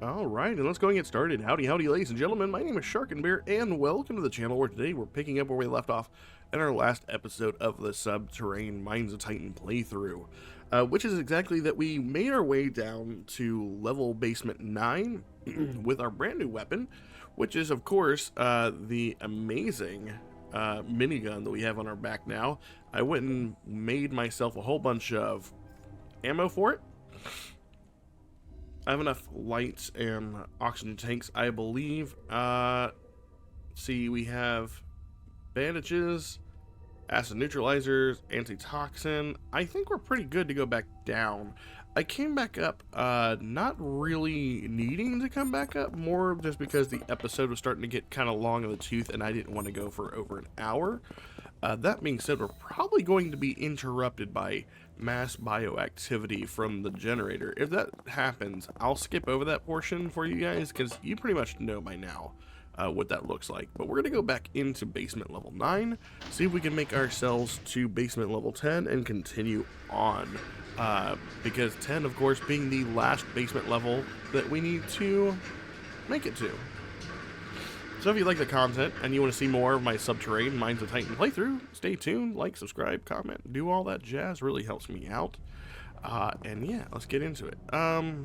Alright, and let's go and get started. Howdy, howdy, ladies and gentlemen. My name is Sharkinbear, and welcome to the channel where today we're picking up where we left off in our last episode of the Subterrain Mines of Titan playthrough. Which is exactly that we made our way down to level basement 9 with our brand new weapon, which is, of course, the amazing minigun that we have on our back now. I went and made myself a whole bunch of ammo for it. I have enough lights and oxygen tanks, I believe. See, we have bandages, acid neutralizers, antitoxin. I think we're pretty good to go back down. I came back up, not really needing to come back up, more just because the episode was starting to get kind of long in the tooth and I didn't want to go for over an hour. That being said, we're probably going to be interrupted by mass bioactivity from the generator. If that happens, I'll skip over that portion for you guys because you pretty much know by now what that looks like. But we're going to go back into basement level 9, see if we can make ourselves to basement level 10 and continue on. Because 10, of course, being the last basement level that we need to make it to. So if you like the content and you want to see more of my Subterrain Mines of Titan playthrough, stay tuned, like, subscribe, comment, do all that jazz. Really helps me out. And yeah, let's get into it. Hello?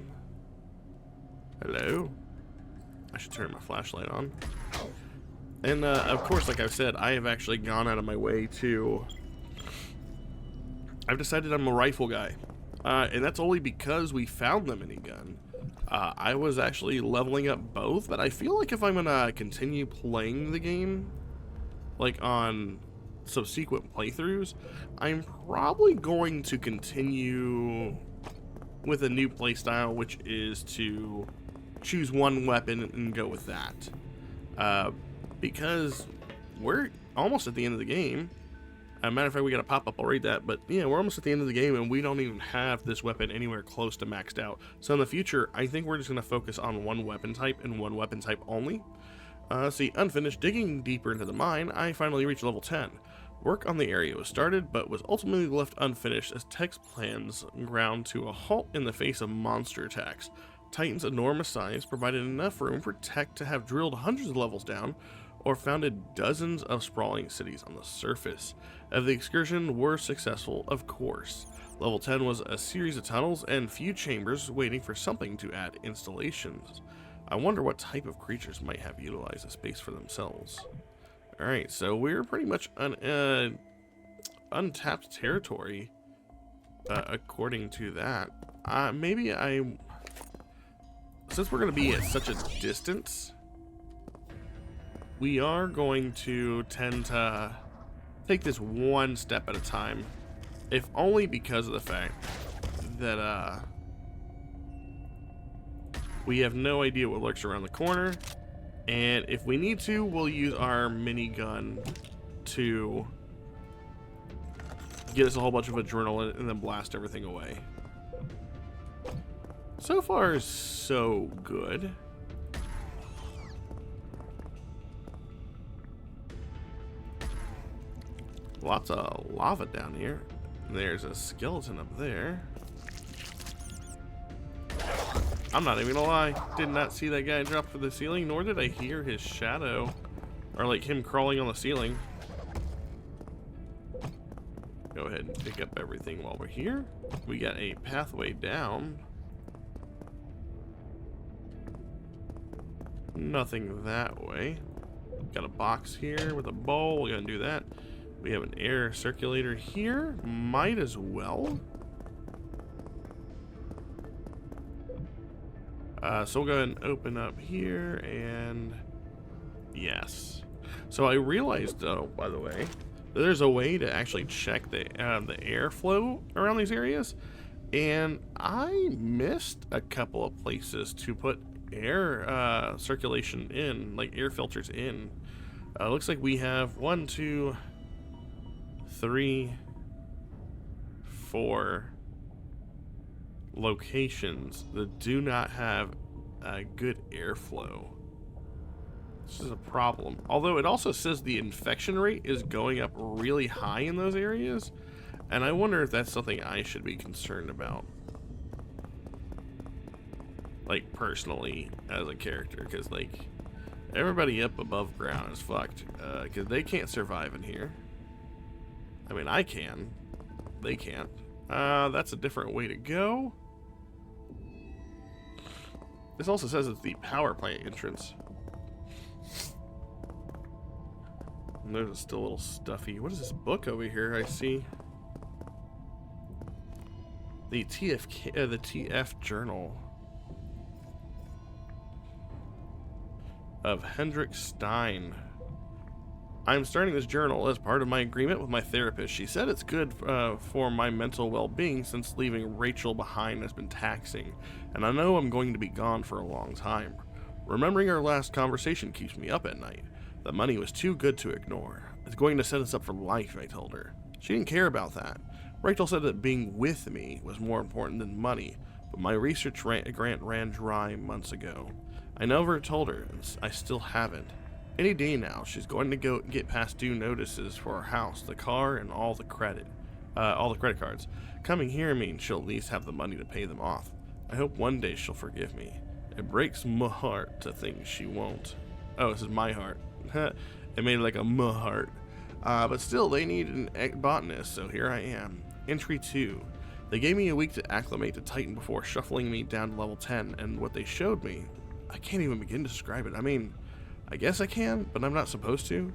I should turn my flashlight on. And of course, like I've said, I have actually gone out of my way to... I've decided I'm a rifle guy. And that's only because we found the minigun. I was actually leveling up both, but I feel like if I'm gonna continue playing the game, like on subsequent playthroughs, I'm probably going to continue with a new playstyle, which is to choose one weapon and go with that. Because we're almost at the end of the game. Matter of fact, we got a pop-up, I'll read that, but yeah, we're almost at the end of the game and we don't even have this weapon anywhere close to maxed out. So in the future, I think we're just going to focus on one weapon type and one weapon type only. See, unfinished, digging deeper into the mine, I finally reached level 10. Work on the area was started, but was ultimately left unfinished as Tech's plans ground to a halt in the face of monster attacks. Titan's enormous size provided enough room for Tech to have drilled hundreds of levels down, or founded dozens of sprawling cities on the surface. If the excursion were successful, of course. Level 10 was a series of tunnels and few chambers waiting for something to add installations. I wonder what type of creatures might have utilized the space for themselves. Alright, so we're pretty much untapped territory, according to that. Since we're going to be at such a distance, we are going to tend to take this one step at a time, if only because of the fact that we have no idea what lurks around the corner, and if we need to, we'll use our minigun to get us a whole bunch of adrenaline and then blast everything away. So far, so good. Lots of lava down here. There's a skeleton up there. I'm not even gonna lie. Did not see that guy drop to the ceiling, nor did I hear his shadow. Or like him crawling on the ceiling. Go ahead and pick up everything while we're here. We got a pathway down. Nothing that way. Got a box here with a bowl. We're gonna do that. We have an air circulator here. Might as well. So we'll go ahead and open up here, and yes. So I realized, though, by the way, that there's a way to actually check the airflow around these areas, and I missed a couple of places to put air circulation in, like air filters in. Looks like we have 1, 2, 3, 4 locations that do not have a good airflow. This is a problem. Although it also says the infection rate is going up really high in those areas, and I wonder if that's something I should be concerned about. like, personally, as a character, because, like, everybody up above ground is fucked, because they can't survive in here. I mean, I can. They can't. That's a different way to go. This also says it's the power plant entrance. And there's still a little stuffy. What is this book over here I see? The TF journal of Hendrik Stein. I'm starting this journal as part of my agreement with my therapist. She said it's good for my mental well-being since leaving Rachel behind has been taxing, and I know I'm going to be gone for a long time. Remembering our last conversation keeps me up at night. The money was too good to ignore. It's going to set us up for life, I told her. She didn't care about that. Rachel said that being with me was more important than money, but my research grant ran dry months ago. I never told her, and I still haven't. Any day now, she's going to go get past due notices for our house, the car, and all the credit cards. Coming here means she'll at least have the money to pay them off. I hope one day she'll forgive me. It breaks my heart to think she won't. Oh, this is my heart. It made like a heart. But still, they need an botanist, so here I am. Entry 2. They gave me a week to acclimate to Titan before shuffling me down to level 10, and what they showed me, I can't even begin to describe it. I mean, I guess I can, but I'm not supposed to.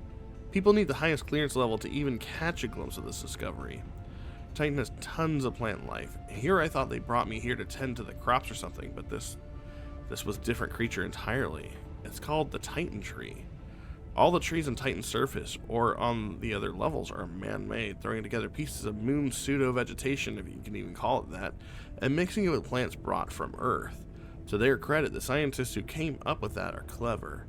People need the highest clearance level to even catch a glimpse of this discovery. Titan has tons of plant life. Here I thought they brought me here to tend to the crops or something, but this was a different creature entirely. It's called the Titan tree. All the trees on Titan's surface, or on the other levels, are man-made, throwing together pieces of moon pseudo-vegetation, if you can even call it that, and mixing it with plants brought from Earth. To their credit, the scientists who came up with that are clever.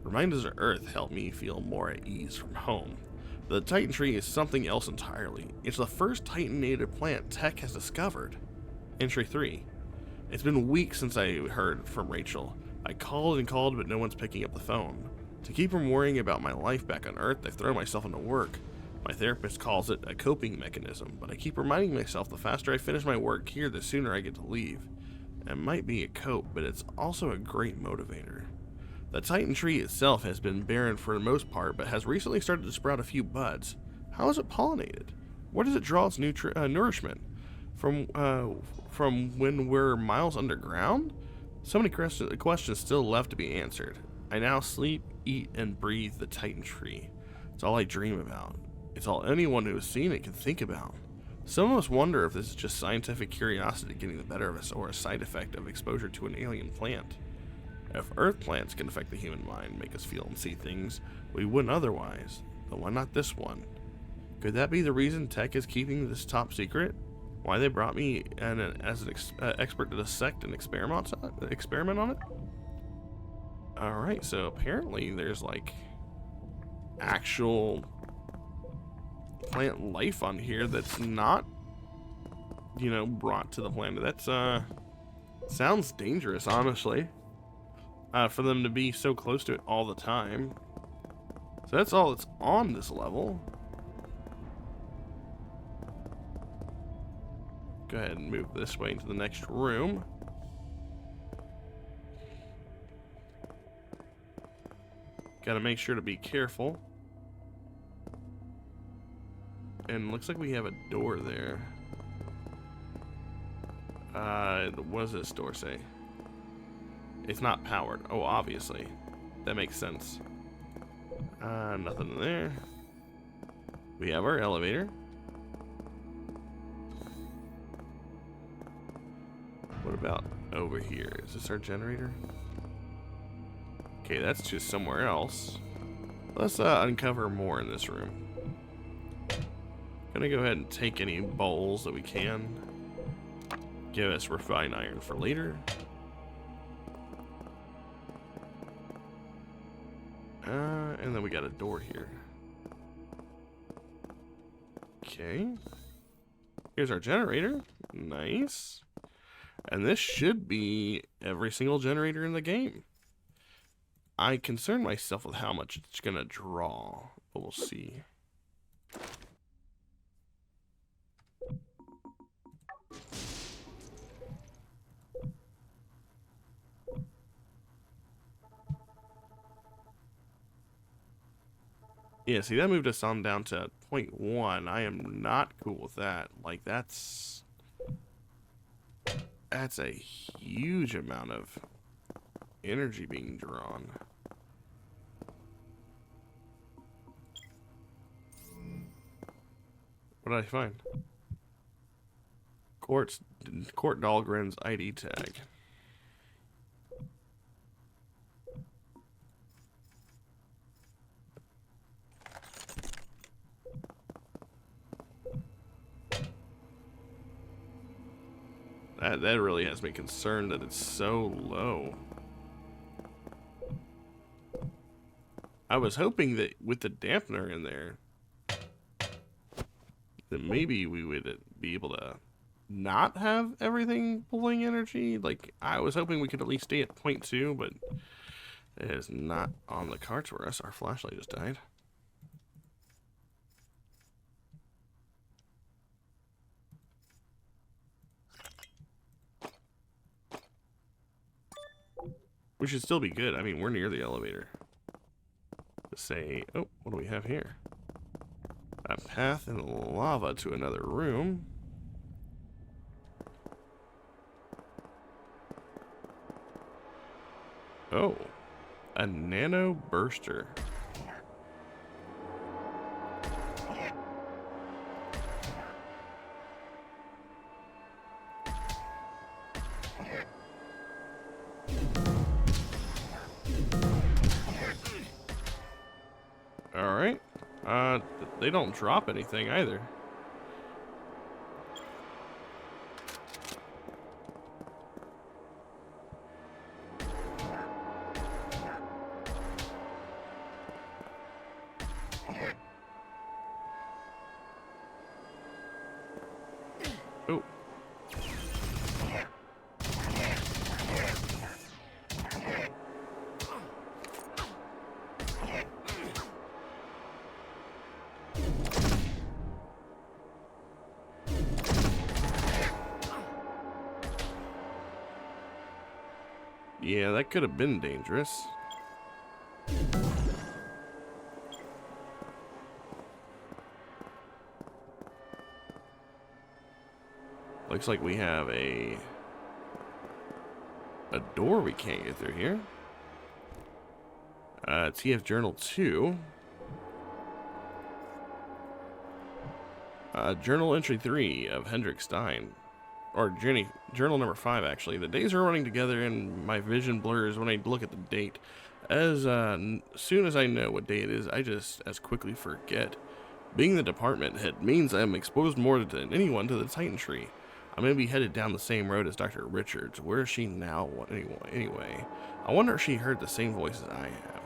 Reminders of Earth help me feel more at ease from home. The Titan tree is something else entirely. It's the first Titan native plant tech has discovered. Entry 3. It's been weeks since I heard from Rachel. I called and called, but no one's picking up the phone. To keep from worrying about my life back on Earth, I've thrown myself into work. My therapist calls it a coping mechanism, but I keep reminding myself the faster I finish my work here, the sooner I get to leave. It might be a cope, but it's also a great motivator. The Titan tree itself has been barren for the most part, but has recently started to sprout a few buds. How is it pollinated? Where does it draw its nourishment? From when we're miles underground? So many questions still left to be answered. I now sleep, eat, and breathe the Titan tree. It's all I dream about. It's all anyone who has seen it can think about. Some of us wonder if this is just scientific curiosity getting the better of us or a side effect of exposure to an alien plant. If Earth plants can affect the human mind, make us feel and see things we wouldn't otherwise, then why not this one? Could that be the reason tech is keeping this top secret? Why they brought me as an expert to dissect and experiment on it? Alright, so apparently there's like actual plant life on here that's not, you know, brought to the planet. That's sounds dangerous, honestly. For them to be so close to it all the time. So that's all that's on this level. Go ahead and move this way into the next room. Gotta make sure to be careful. And looks like we have a door there. What does this door say? It's not powered. Oh, obviously. That makes sense. Nothing there. We have our elevator. What about over here? Is this our generator? Okay, that's just somewhere else. Let's uncover more in this room. Gonna go ahead and take any bowls that we can. Give us refined iron for later. And then we got a door here. Okay. Here's our generator. Nice. And this should be every single generator in the game. I concern myself with how much it's gonna draw, but we'll see. Yeah, see, that moved us on down to 0.1. I am not cool with that. Like, that's a huge amount of energy being drawn. What did I find? Court Dahlgren's ID tag. That really has me concerned that it's so low. I was hoping that with the dampener in there, that maybe we would be able to not have everything pulling energy. Like, I was hoping we could at least stay at 0.2, but it is not on the cards for us. Our flashlight just died. We should still be good. I mean, we're near the elevator. To say, oh, what do we have here? A path in lava to another room. Oh, a nano burster. Alright. They don't drop anything either. Oh. Yeah, that could have been dangerous. Looks like we have a door we can't get through here. TF Journal 2. Journal entry 3 of Hendrik Stein. Or journal number 5, actually. The days are running together and my vision blurs when I look at the date. As soon as I know what day it is, I just as quickly forget. Being the department head means I am exposed more than anyone to the Titan Tree. I may be headed down the same road as Dr. Richards. Where is she now anyway? I wonder if she heard the same voices I have.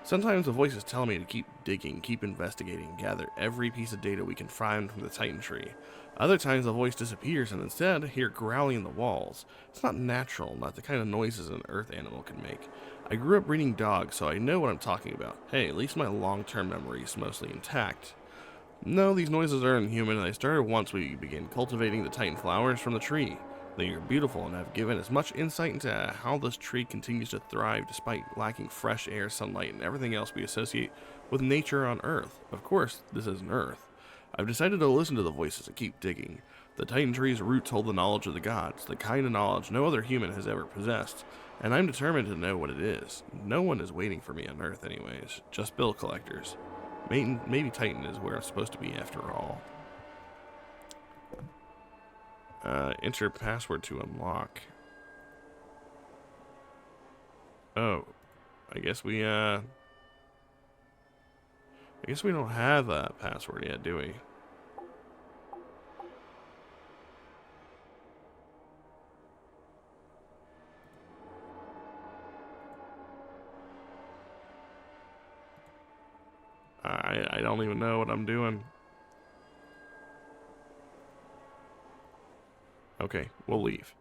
Sometimes the voices tell me to keep digging, keep investigating, gather every piece of data we can find from the Titan Tree. Other times the voice disappears and instead I hear growling in the walls. It's not natural, not the kind of noises an earth animal can make. I grew up breeding dogs, so I know what I'm talking about. Hey, at least my long-term memory is mostly intact. No, these noises are inhuman, and they started once we began cultivating the Titan flowers from the tree. They are beautiful and have given us much insight into how this tree continues to thrive despite lacking fresh air, sunlight, and everything else we associate with nature on Earth. Of course, this isn't Earth. I've decided to listen to the voices and keep digging. The Titan tree's roots hold the knowledge of the gods, the kind of knowledge no other human has ever possessed, and I'm determined to know what it is. No one is waiting for me on Earth anyways, just bill collectors. Maybe Titan is where I'm supposed to be after all. Enter password to unlock. Oh, I guess we don't have a password yet, do we? I don't even know what I'm doing. Okay, we'll leave.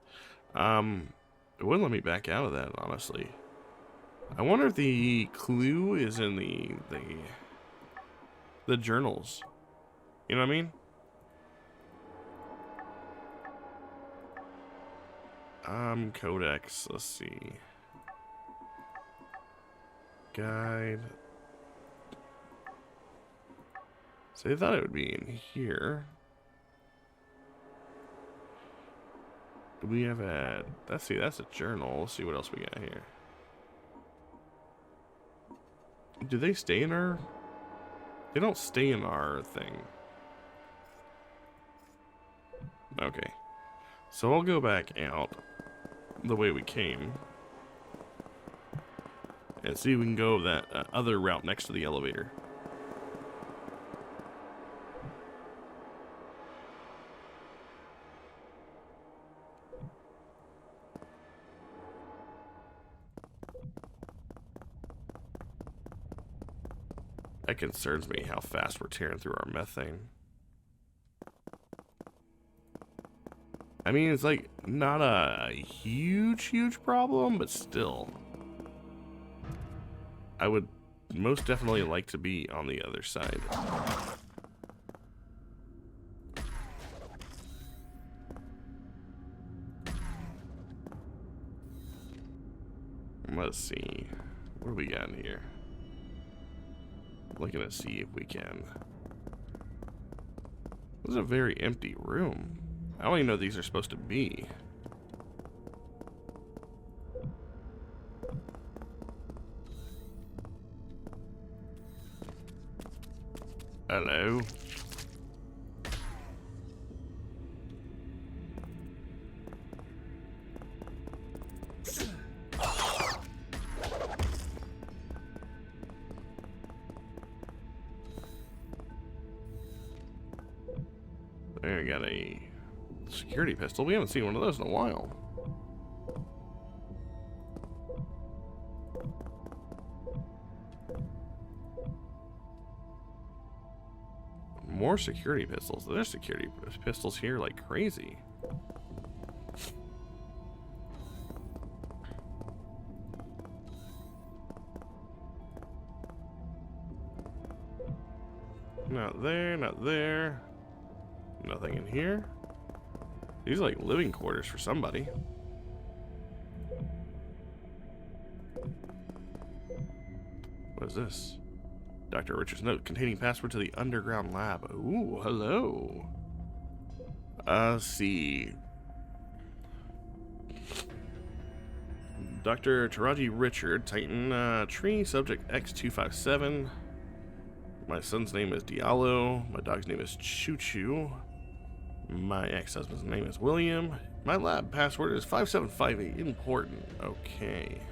It wouldn't let me back out of that, honestly. I wonder if the clue is in the journals. You know what I mean? Codex. Let's see. Guide. So they thought it would be in here. Do we have a... Let's see, that's a journal. Let's see what else we got here. Do they stay in our... They don't stay in our thing. Okay. So I'll go back out the way we came. And see if we can go that other route next to the elevator. That concerns me, how fast we're tearing through our methane. I mean, it's like not a huge problem, but still. I would most definitely like to be on the other side. Let's see. What do we got in here? Looking to see if we can. This is a very empty room. I don't even know what these are supposed to be. Hello. There, we got a security pistol. We haven't seen one of those in a while. More security pistols. There's security pistols here like crazy. Not there, not there. Nothing in here. These are like living quarters for somebody. What is this? Dr. Richard's note containing password to the underground lab. Ooh, hello. Let's see. Dr. Taraji Richard, Titan, tree, subject X257. My son's name is Diallo. My dog's name is Choo Choo. My ex-husband's name is William. My lab password is 5758. Important. Okay.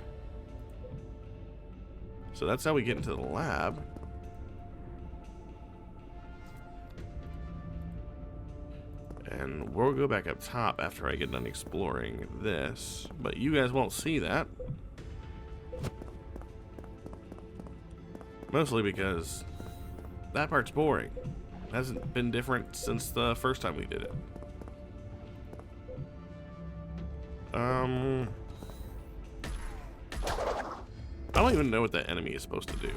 So that's how we get into the lab. And we'll go back up top after I get done exploring this. But you guys won't see that. Mostly because that part's boring. It hasn't been different since the first time we did it. I don't even know what that enemy is supposed to do.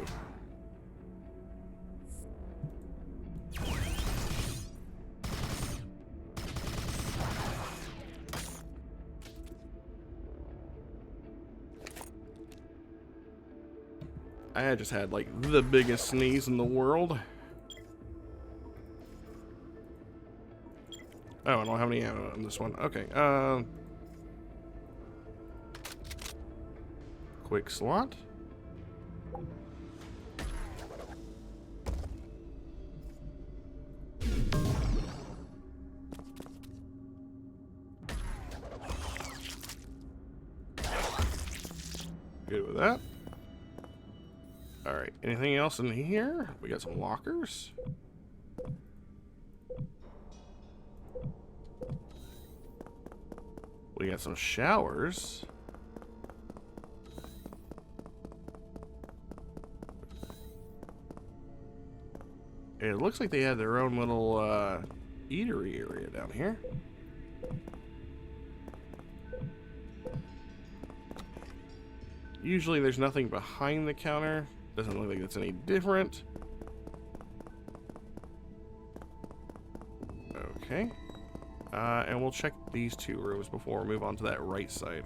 I just had like the biggest sneeze in the world. Oh, I don't have any ammo on this one. Okay, quick slot. Good with that. Alright, anything else in here? We got some lockers. We got some showers. It looks like they had their own little eatery area down here. Usually there's nothing behind the counter. Doesn't look like it's any different. Okay. And we'll check these two rooms before we move on to that right side.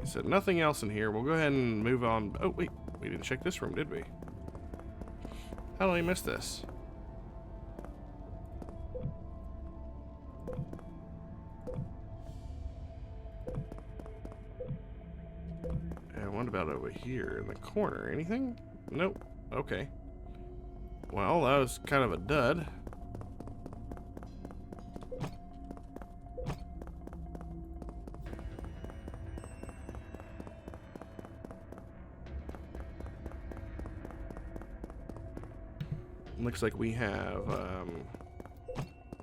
Alright, so nothing else in here. We'll go ahead and move on. Oh, wait. We didn't check this room, did we? How did I miss this? And what about over here in the corner? Anything? Nope. Okay. Well, that was kind of a dud. Looks like we have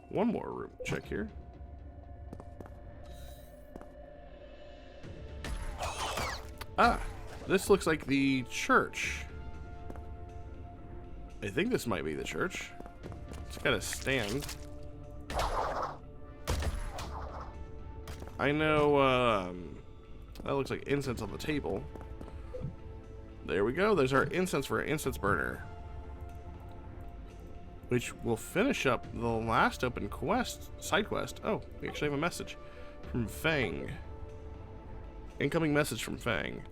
one more room to check here. Ah, this looks like the church. I think this might be the church. It's got a stand. I know that looks like incense on the table. There we go. There's our incense for an incense burner, which will finish up the last open quest, side quest. Oh, we actually have a message from Fang. Incoming message from Fang.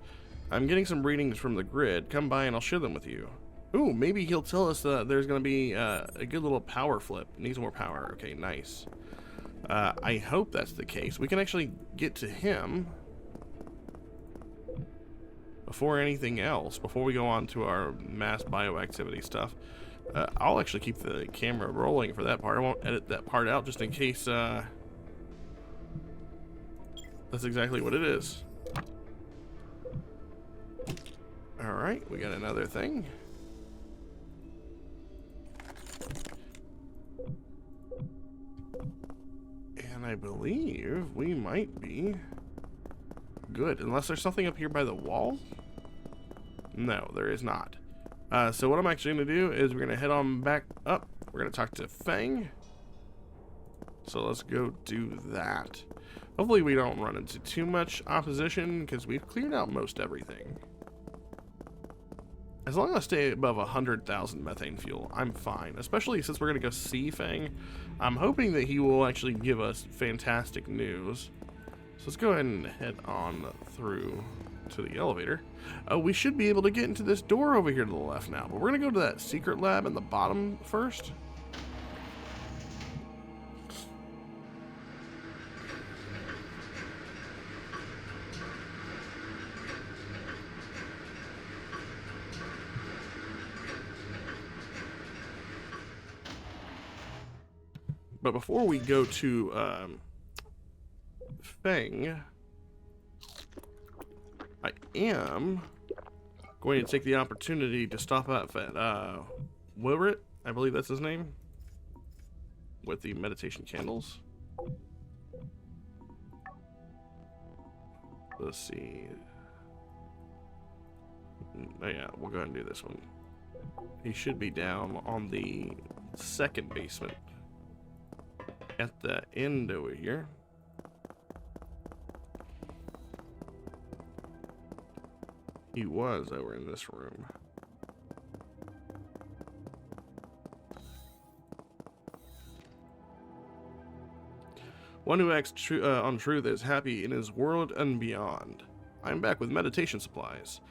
I'm getting some readings from the grid. Come by and I'll share them with you. Ooh, maybe he'll tell us that there's going to be a good little power flip. Needs more power. Okay, nice. I hope that's the case. We can actually get to him before anything else, before we go on to our mass bioactivity stuff. I'll actually keep the camera rolling for that part. I won't edit that part out just in case that's exactly what it is. Alright, we got another thing. And I believe we might be good, unless there's something up here by the wall. No, there is not. So what I'm actually going to do is we're going to head on back up. We're going to talk to Fang. So let's go do that. Hopefully we don't run into too much opposition, because we've cleared out most everything. As long as I stay above 100,000 methane fuel, I'm fine. Especially since we're going to go see Fang. I'm hoping that he will actually give us fantastic news. So let's go ahead and head on through to the elevator. We should be able to get into this door over here to the left now, but we're going to go to that secret lab in the bottom first. But before we go to Fang, I am going to take the opportunity to stop up at Wilrit, I believe that's his name, with the meditation candles. Let's see. Oh yeah, we'll go ahead and do this one. He should be down on the second basement at the end over here. He was over in this room. One who acts on truth is happy in his world and beyond. I'm back with meditation supplies.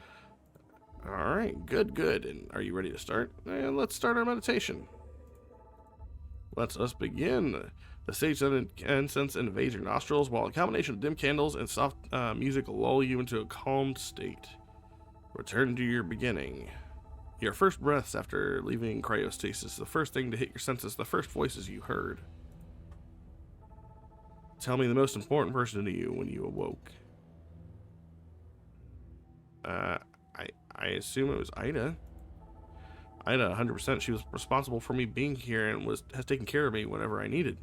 Alright, good. And are you ready to start? And let's start our meditation. Let us begin. The sage incense invades your nostrils, while a combination of dim candles and soft music lull you into a calmed state. Return to your beginning. Your first breaths after leaving cryostasis, the first thing to hit your senses, the first voices you heard. Tell me the most important person to you when you awoke. I assume it was Ida. Ida, 100%. She was responsible for me being here and has taken care of me whenever I needed.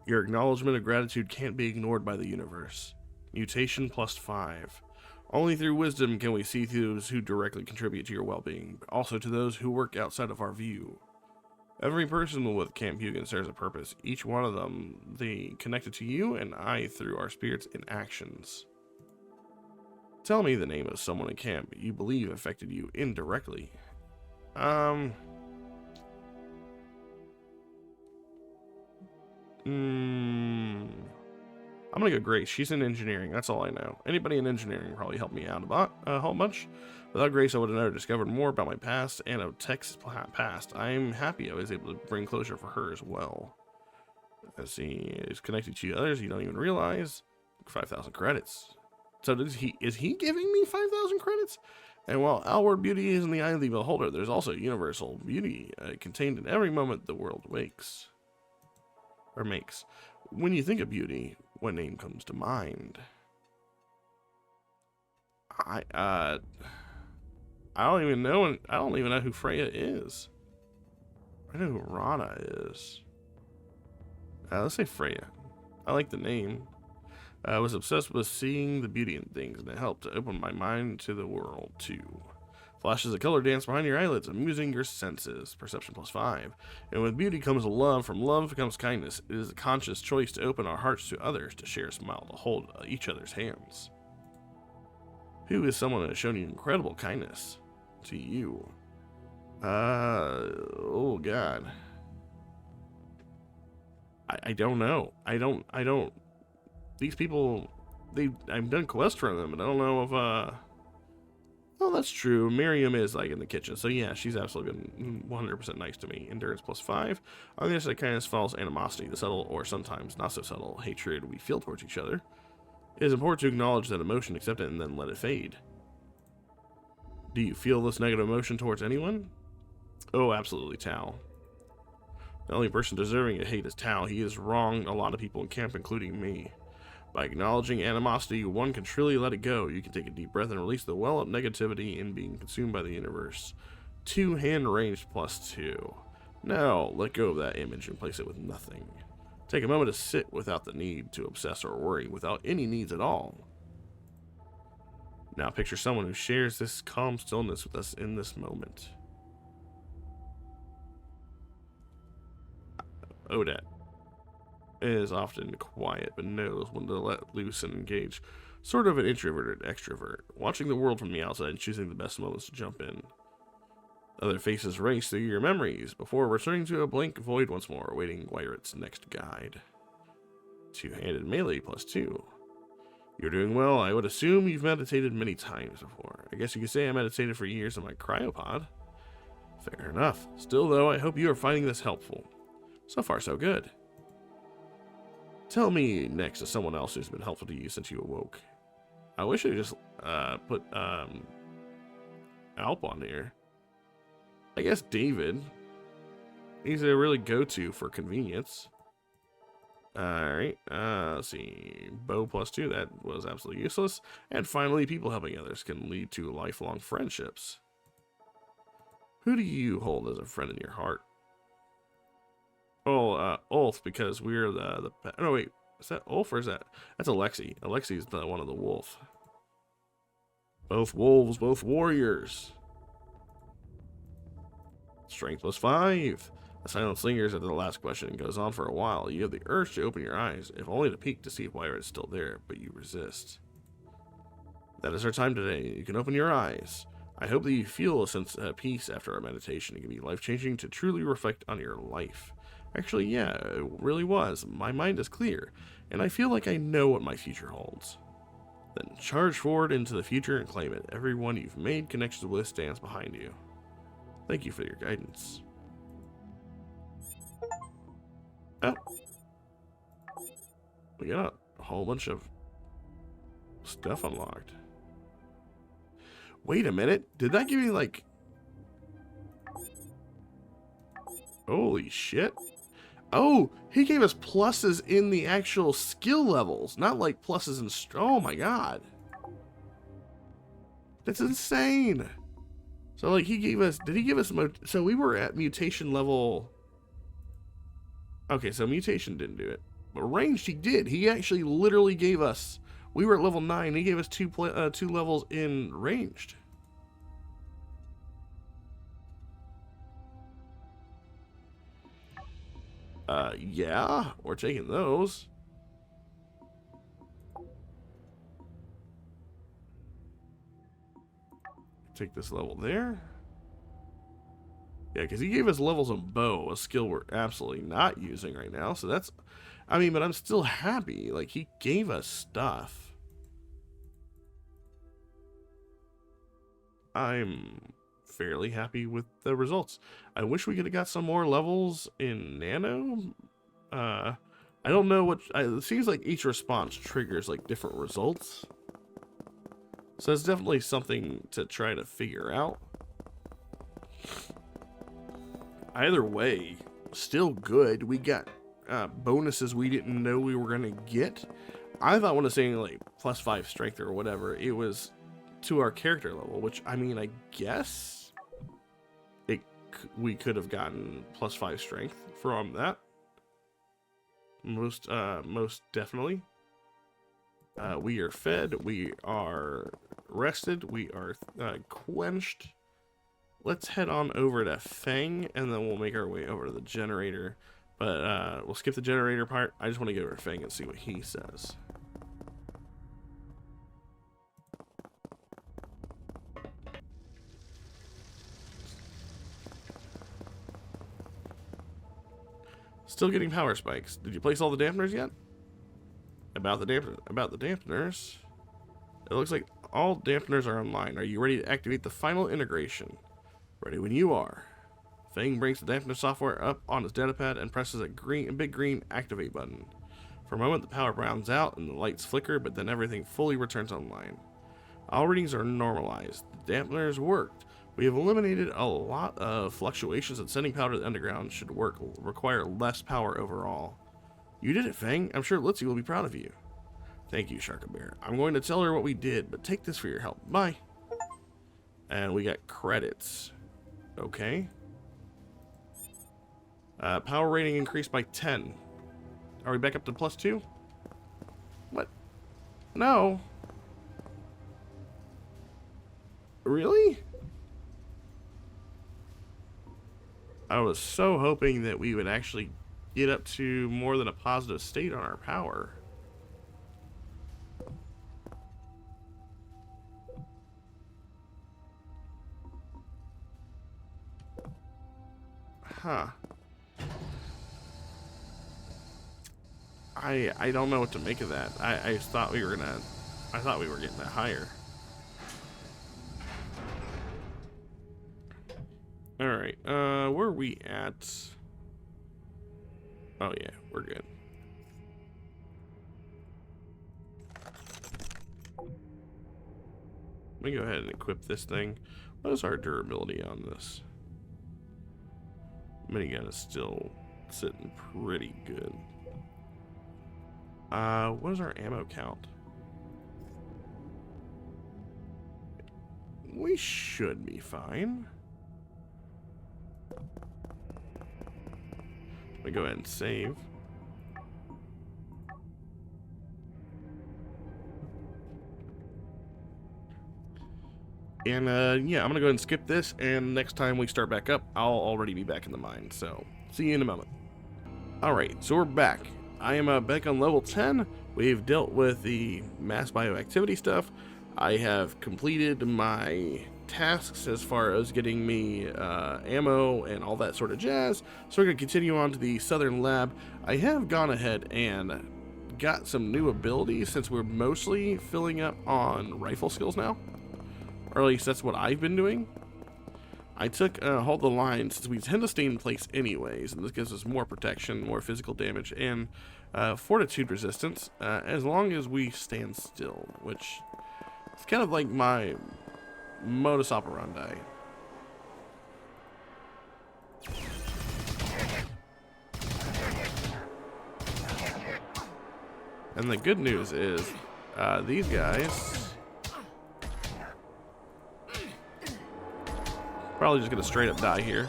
Your acknowledgement of gratitude can't be ignored by the universe. Mutation +5. Only through wisdom can we see those who directly contribute to your well-being, but also to those who work outside of our view. Every person with Camp Hugin serves a purpose, each one of them connected to you and I through our spirits and actions. Tell me the name of someone in camp you believe affected you indirectly. I I'm gonna go Grace. She's in engineering. That's all I know. Anybody in engineering will probably help me out a whole bunch. Without Grace, I would have never discovered more about my past and of Tech's past. I'm happy I was able to bring closure for her as well. As he is connected to others you don't even realize. 5,000 credits. So is he giving me 5,000 credits? And while outward beauty is in the eye of the beholder, there's also universal beauty contained in every moment the world wakes. Or makes. When you think of beauty, what name comes to mind? I don't even know. I don't even know who Freya is. I know who Rana is. Let's say Freya. I like the name. I was obsessed with seeing the beauty in things, and it helped to open my mind to the world, too. Flashes of color dance behind your eyelids, amusing your senses. Perception +5. And with beauty comes love. From love comes kindness. It is a conscious choice to open our hearts to others, to share a smile, to hold each other's hands. Who is someone that has shown you incredible kindness? To you. Oh, God. I don't know. I don't. These people, I've done quests for them, but I don't know if, oh, that's true. Miriam is, like, in the kitchen. So, yeah, she's absolutely been 100% nice to me. Endurance +5. On the other side, kindness follows animosity, the subtle or sometimes not so subtle hatred we feel towards each other. It is important to acknowledge that emotion, accept it, and then let it fade. Do you feel this negative emotion towards anyone? Oh, absolutely, Tal. The only person deserving of hate is Tal. He has wronged a lot of people in camp, including me. By acknowledging animosity, one can truly let it go. You can take a deep breath and release the well of negativity in being consumed by the universe. 2 hand ranged +2. Now, let go of that image and place it with nothing. Take a moment to sit without the need to obsess or worry, without any needs at all. Now picture someone who shares this calm stillness with us in this moment. Odette is often quiet, but knows when to let loose and engage. Sort of an introverted extrovert, watching the world from the outside and choosing the best moments to jump in. Other faces race through your memories before returning to a blank void once more, awaiting Wyret's next guide. 2-handed melee +2. You're doing well. I would assume you've meditated many times before. I guess you could say I meditated for years in my cryopod. Fair enough. Still, though, I hope you are finding this helpful. So far, so good. Tell me next to someone else who's been helpful to you since you awoke. I wish I just put Alp on here. I guess David. He's a really go-to for convenience. Alright, let's see. Bow +2, that was absolutely useless. And finally, people helping others can lead to lifelong friendships. Who do you hold as a friend in your heart? Oh, Ulf, because we're the no, wait, is that Ulf or is that? That's Alexi. Alexi's the one of the wolf. Both wolves, both warriors. Strength +5. The silence lingers after the last question and goes on for a while. You have the urge to open your eyes, if only to peek to see if Wyret is still there, but you resist. That is our time today. You can open your eyes. I hope that you feel a sense of peace after our meditation. It can be life-changing to truly reflect on your life. Actually, yeah, it really was. My mind is clear, and I feel like I know what my future holds. Then charge forward into the future and claim it. Everyone you've made connections with stands behind you. Thank you for your guidance. Oh. We got a whole bunch of stuff unlocked. Wait a minute. Did that give me like... Holy shit. Oh, he gave us pluses in the actual skill levels, not like pluses in... Oh my god. That's insane. So like he gave us... Did he give us... So we were at mutation level... Okay, so mutation didn't do it. But ranged he did. He actually literally gave us... We were at level 9. He gave us two levels in ranged. Yeah, we're taking those. Take this level there. Yeah, because he gave us levels of bow, a skill we're absolutely not using right now. So that's, I mean, but I'm still happy. Like, he gave us stuff. I'm fairly happy with the results. I wish we could have got some more levels in Nano. I don't know what, it seems like each response triggers like different results. So it's definitely something to try to figure out. Either way, still good. We got bonuses we didn't know we were gonna get. I thought when I was saying like +5 strength or whatever, it was to our character level, which I mean, I guess we could have gotten +5 strength from that. Most definitely. We are fed. We are rested. We are quenched. Let's head on over to Fang, and then we'll make our way over to the generator. But we'll skip the generator part. I just want to go over to Fang and see what he says. Still getting power spikes. Did you place all the dampeners yet? About the dampeners. It looks like all dampeners are online. Are you ready to activate the final integration? Ready when you are. Fang brings the dampener software up on his datapad and presses a big green activate button. For a moment, the power browns out and the lights flicker, but then everything fully returns online. All readings are normalized. The dampeners worked. We have eliminated a lot of fluctuations, and sending power to the underground should require less power overall. You did it, Fang. I'm sure Litzy will be proud of you. Thank you, Sharkinbear. I'm going to tell her what we did, but take this for your help. Bye. And we got credits. Okay. Power rating increased by 10. Are we back up to +2? What? No. Really? I was so hoping that we would actually get up to more than a positive state on our power. Huh. I don't know what to make of that. I thought we were getting that higher. Alright, where are we at? Oh yeah, we're good. Let me go ahead and equip this thing. What is our durability on this? Minigun is still sitting pretty good. What is our ammo count? We should be fine. Let me go ahead and save. And yeah, I'm gonna go ahead and skip this, and next time we start back up, I'll already be back in the mine. So, see you in a moment. Alright, so we're back. I am back on level 10. We've dealt with the mass bioactivity stuff. I have completed my tasks as far as getting me ammo and all that sort of jazz. So we're going to continue on to the southern lab. I have gone ahead and got some new abilities since we're mostly filling up on rifle skills now. Or at least that's what I've been doing. I took Hold the Line since we tend to stay in place anyways, and this gives us more protection, more physical damage, and fortitude resistance as long as we stand still, which is kind of like my modus operandi. And the good news is these guys probably just gonna straight up die here.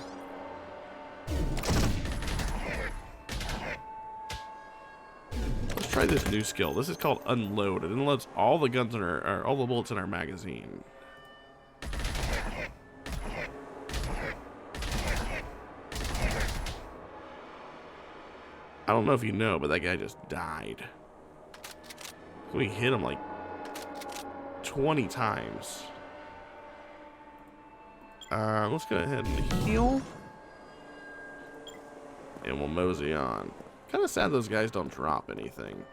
Let's try this new skill. This is called Unload. It unloads all the guns in our, all the bullets in our magazine. I don't know if you know, but that guy just died. We hit him like 20 times. Let's go ahead and heal. And we'll mosey on. Kind of sad those guys don't drop anything.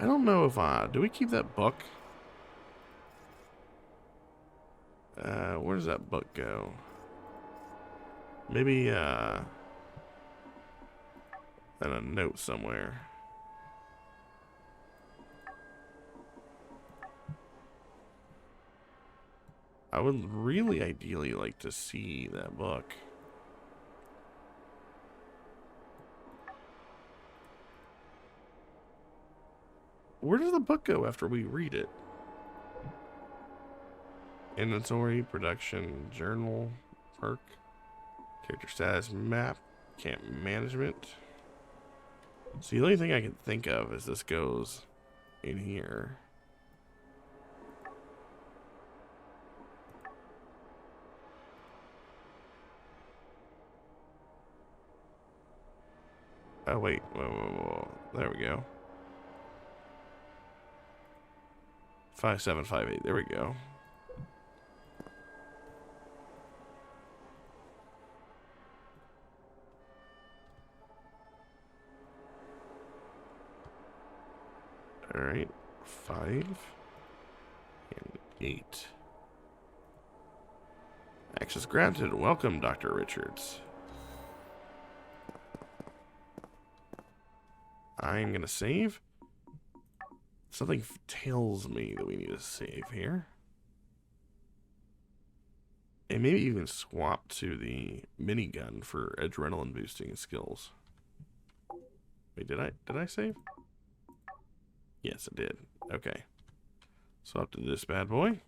I don't know if, do we keep that book? Where does that book go? Maybe, in a note somewhere. I would really ideally like to see that book. Where does the book go after we read it? Inventory, production, journal, perk, character status, map, camp management. So the only thing I can think of is this goes in here. Oh, wait. Whoa. There we go. 5758. There we go. Alright. 5 and 8. Access granted. Welcome, Dr. Richards. I'm gonna save. Something tells me that we need to save here. And maybe even swap to the minigun for adrenaline boosting skills. Wait, did I save? Yes, I did. Okay. Swap to this bad boy.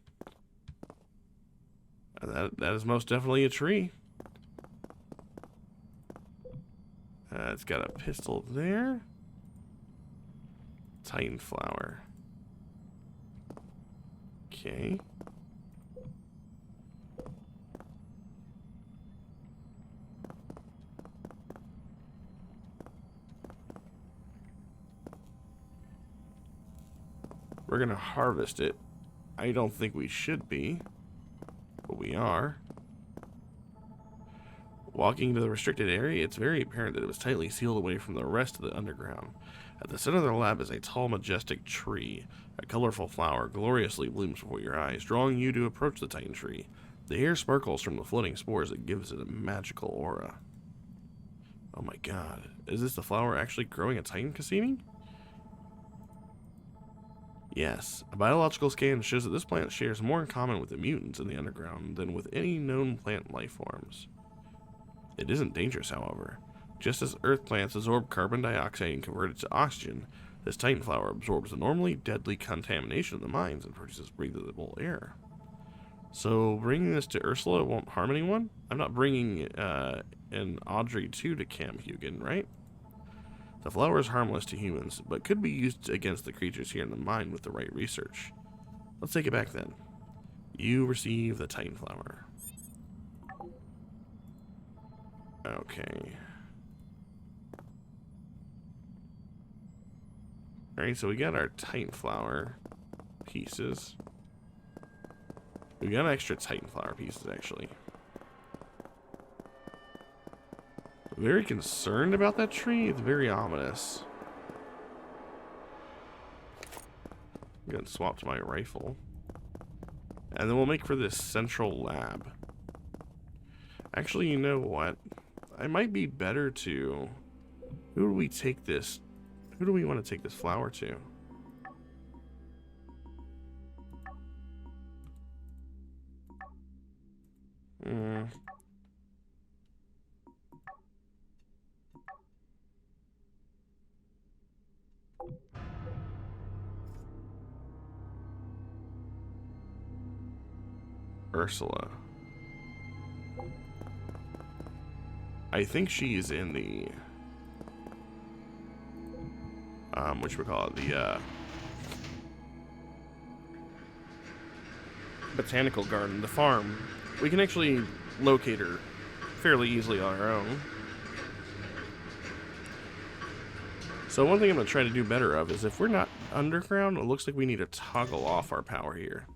That is most definitely a tree. It's got a pistol there. Titan flower. Okay. We're gonna harvest it. I don't think we should be, but we are. Walking into the restricted area, it's very apparent that it was tightly sealed away from the rest of the underground. At the center of the lab is a tall, majestic tree. A colorful flower gloriously blooms before your eyes, drawing you to approach the Titan tree. The air sparkles from the floating spores that gives it a magical aura. Oh my god. Is this the flower actually growing a Titan, Cassini? Yes. A biological scan shows that this plant shares more in common with the mutants in the underground than with any known plant life forms. It isn't dangerous, however. Just as Earth plants absorb carbon dioxide and convert it to oxygen, this Titan flower absorbs the normally deadly contamination of the mines and produces breathable air. So bringing this to Ursula won't harm anyone? I'm not bringing an Audrey 2 to Cam Hugin, right? The flower is harmless to humans, but could be used against the creatures here in the mine with the right research. Let's take it back then. You receive the Titan flower. Okay. Alright, so we got our Titan flower pieces. We got extra Titan flower pieces, actually. Very concerned about that tree. It's very ominous. I'm gonna swap to my rifle. And then we'll make for this central lab. Actually, you know what? I might be better to... Who do we take this... Who do we want to take this flower to? Ursula. I think she's in the... whatchamacallit, the, botanical garden, the farm. We can actually locate her fairly easily on our own. So one thing I'm going to try to do better of is if we're not underground, it looks like we need to toggle off our power here.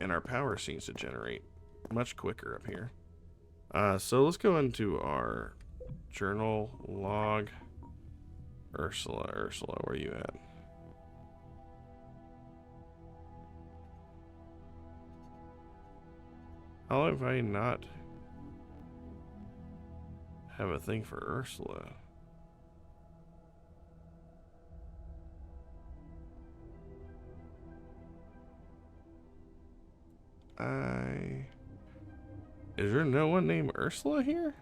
And our power seems to generate much quicker up here. So let's go into our journal log. Ursula, where you at? How have I not have a thing for Ursula? Is there no one named Ursula here?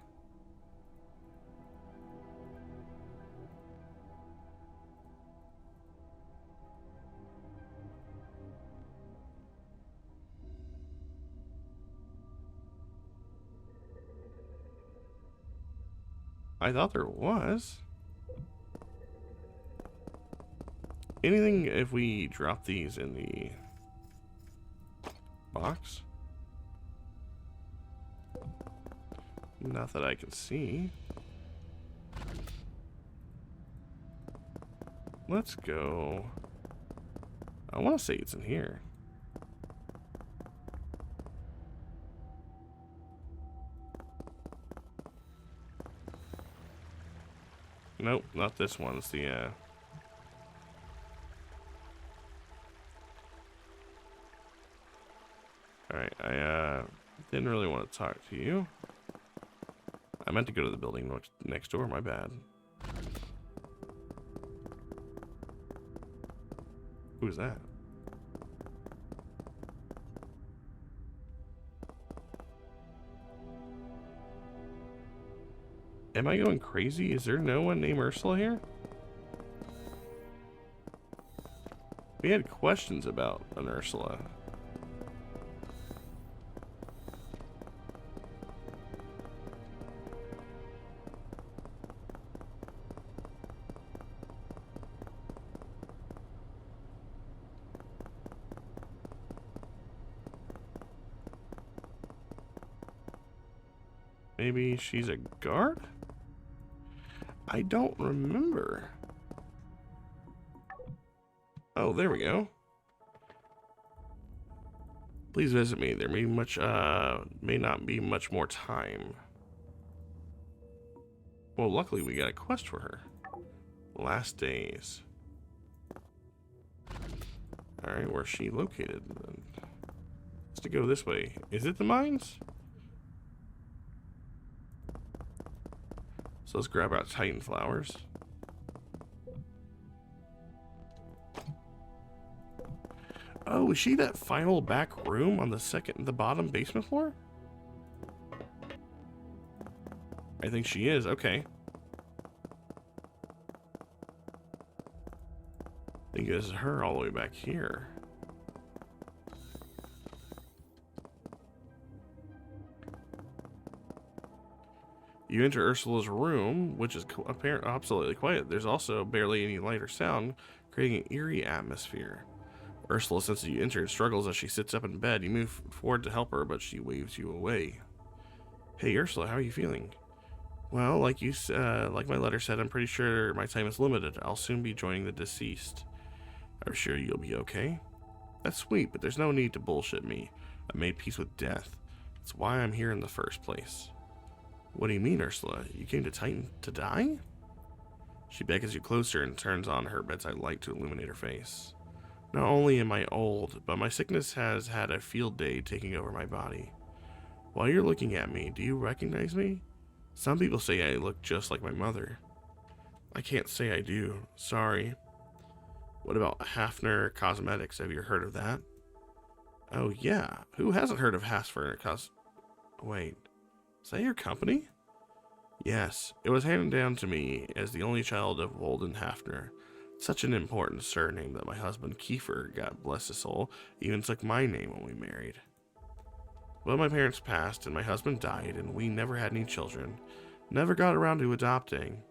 I thought there was. Anything if we drop these in the box? Not that I can see. Let's go. I want to say it's in here. Nope, not this one. It's the, Alright, I, didn't really want to talk to you. I meant to go to the building next door, my bad. Who's that? Am I going crazy? Is there no one named Ursula here? We had questions about an Ursula. Maybe she's a guard? I don't remember. Oh, there we go. Please visit me. There may not be much more time. Well, luckily we got a quest for her. Last days. Alright, where's she located? Let's to go this way. Is it the mines? So let's grab our Titan flowers. Oh, is she that final back room on the bottom basement floor? I think she is, okay. I think this is her all the way back here. You enter Ursula's room, which is apparently absolutely quiet. There's also barely any light or sound, creating an eerie atmosphere. Ursula, since you entered, struggles as she sits up in bed. You move forward to help her, but she waves you away. Hey, Ursula, how are you feeling? Well, like my letter said, I'm pretty sure my time is limited. I'll soon be joining the deceased. I'm sure you'll be okay. That's sweet, but there's no need to bullshit me. I made peace with death. That's why I'm here in the first place. What do you mean, Ursula? You came to Titan to die? She beckons you closer and turns on her bedside light to illuminate her face. Not only am I old, but my sickness has had a field day taking over my body. While you're looking at me, do you recognize me? Some people say I look just like my mother. I can't say I do. Sorry. What about Hafner Cosmetics? Have you heard of that? Oh yeah. Who hasn't heard of Hafner Wait. Is that your company? Yes, it was handed down to me as the only child of Walden Hafner. Such an important surname that my husband Kiefer, God bless his soul, even took my name when we married. Well, my parents passed and my husband died and we never had any children. Never got around to adopting.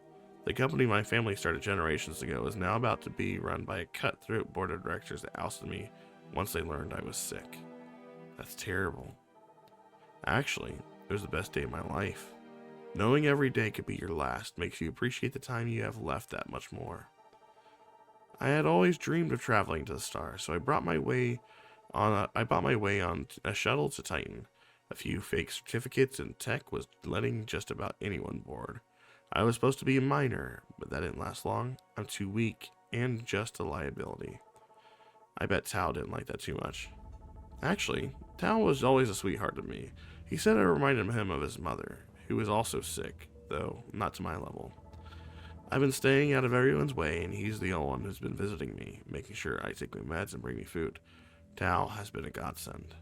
The company my family started generations ago is now about to be run by a cutthroat board of directors that ousted me once they learned I was sick. That's terrible. Actually, it was the best day of my life. Knowing every day could be your last makes you appreciate the time you have left that much more. I had always dreamed of traveling to the stars, so I brought my way I bought my way on a shuttle to Titan. A few fake certificates and tech was letting just about anyone board. I was supposed to be a miner, but that didn't last long. I'm too weak and just a liability. I bet Tao didn't like that too much. Actually, Tao was always a sweetheart to me. He said I reminded him of his mother, who was also sick, though not to my level. I've been staying out of everyone's way, and he's the only one who's been visiting me, making sure I take my meds and bring me food. Tao has been a godsend.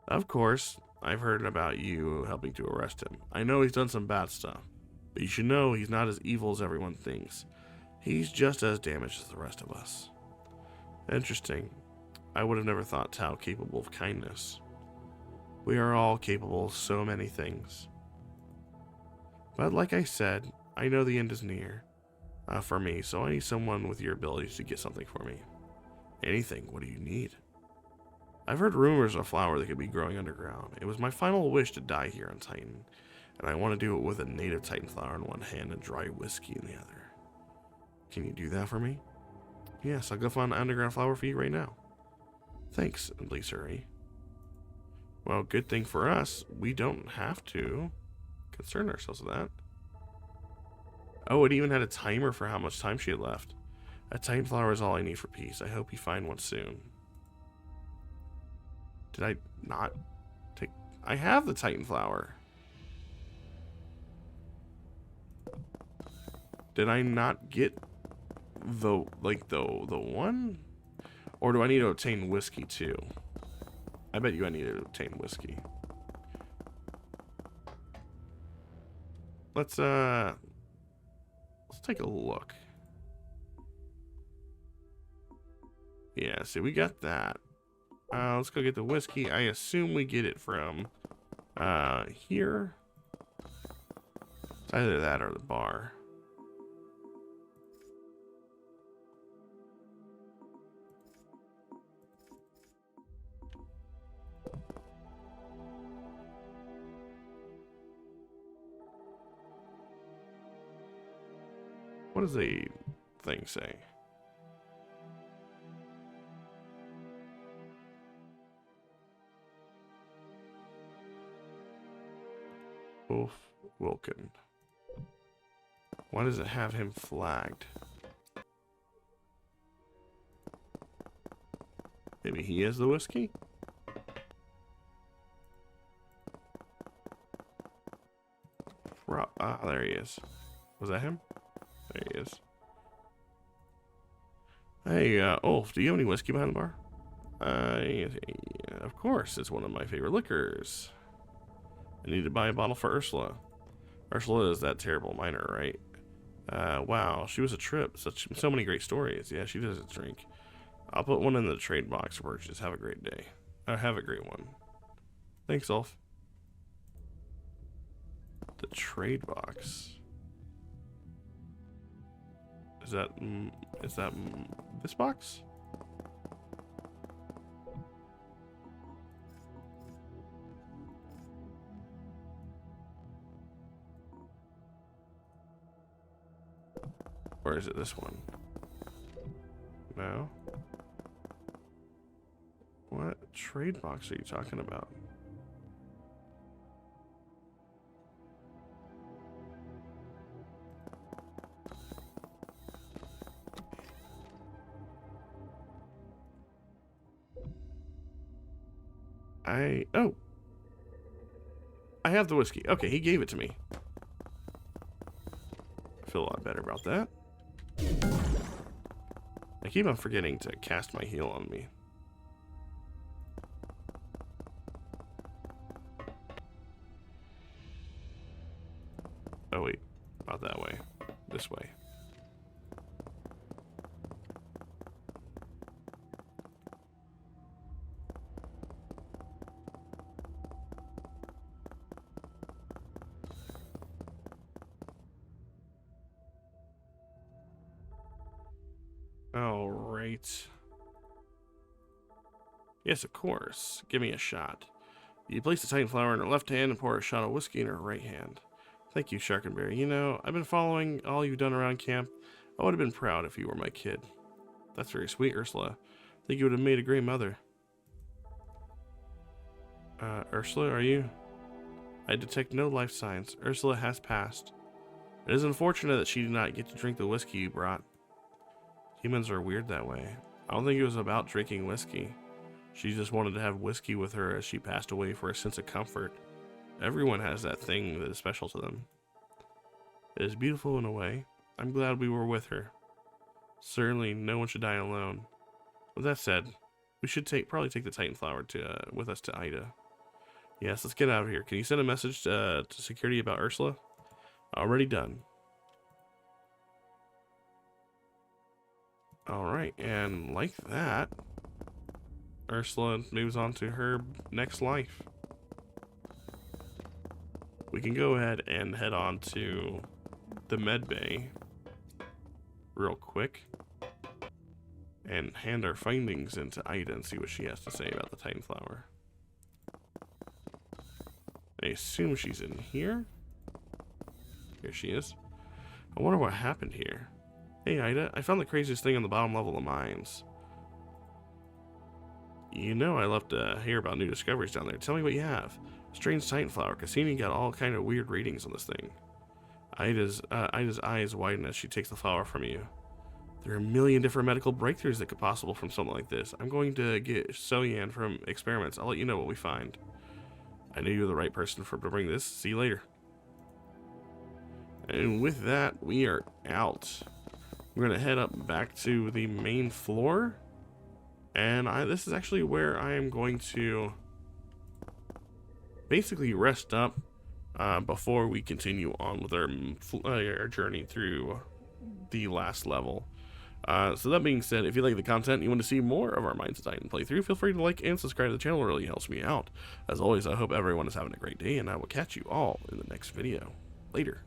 Of course, I've heard about you helping to arrest him. I know he's done some bad stuff, but you should know he's not as evil as everyone thinks. He's just as damaged as the rest of us. Interesting. I would have never thought Tao capable of kindness. We are all capable of so many things. But like I said, I know the end is near for me, so I need someone with your abilities to get something for me. Anything, what do you need? I've heard rumors of a flower that could be growing underground. It was my final wish to die here on Titan, and I want to do it with a native Titan flower in one hand and dry whiskey in the other. Can you do that for me? Yes, I'll go find an underground flower for you right now. Thanks, and please hurry. Well, good thing for us, we don't have to concern ourselves with that. Oh, it even had a timer for how much time she had left. A Titan flower is all I need for peace. I hope you find one soon. Did I not take... I have the Titan flower. Did I not get the one? Or do I need to obtain whiskey too? I bet you I need to obtain whiskey. Let's take a look. Yeah, see, we got that. Let's go get the whiskey. I assume we get it from here. It's either that or the bar. What does the thing say? Wolf Wilkin. Why does it have him flagged? Maybe he has the whiskey? There he is. Was that him? There he is. Hey, Ulf, do you have any whiskey behind the bar? Yeah, of course, it's one of my favorite liquors. I need to buy a bottle for Ursula. Ursula is that terrible miner, right? Wow, she was a trip. So many great stories. Yeah, she does drink. I'll put one in the trade box for purchase. Have a great day. Have a great one. Thanks, Ulf. The trade box. Is that this box? Or is it this one? No. What trade box are you talking about? Oh. I have the whiskey. Okay, he gave it to me. I feel a lot better about that. I keep on forgetting to cast my heal on me. Oh wait, not that way. This way. All right. Yes, of course. Give me a shot. You place the Titan flower in her left hand and pour a shot of whiskey in her right hand. Thank you, Sharkinbear. You know, I've been following all you've done around camp. I would have been proud if you were my kid. That's very sweet, Ursula. I think you would have made a great mother. Ursula, are you? I detect no life signs. Ursula has passed. It is unfortunate that she did not get to drink the whiskey you brought. Humans are weird that way. I don't think it was about drinking whiskey. She just wanted to have whiskey with her as she passed away for a sense of comfort. Everyone has that thing that is special to them. It is beautiful in a way. I'm glad we were with her. Certainly, no one should die alone. With that said, we should probably take the Titan Flower with us to Ida. Yes, let's get out of here. Can you send a message to security about Ursula? Already done. Alright, and like that, Ursula moves on to her next life. We can go ahead and head on to the med bay real quick and hand our findings into Ida and see what she has to say about the Titan Flower. I assume she's in here. Here she is. I wonder what happened here. Hey Ida, I found the craziest thing on the bottom level of the mines. You know I love to hear about new discoveries down there. Tell me what you have. Strange Titan Flower. Cassini got all kind of weird readings on this thing. Ida's eyes widen as she takes the flower from you. There are a million different medical breakthroughs that could be possible from something like this. I'm going to get Soyan from experiments. I'll let you know what we find. I knew you were the right person to bring this. See you later. And with that, we are out. We're going to head up back to the main floor. And this is actually where I am going to basically rest up before we continue on with our journey through the last level. So that being said, if you like the content and you want to see more of our Mines of Titan playthrough, feel free to like and subscribe to the channel. It really helps me out. As always, I hope everyone is having a great day, and I will catch you all in the next video. Later.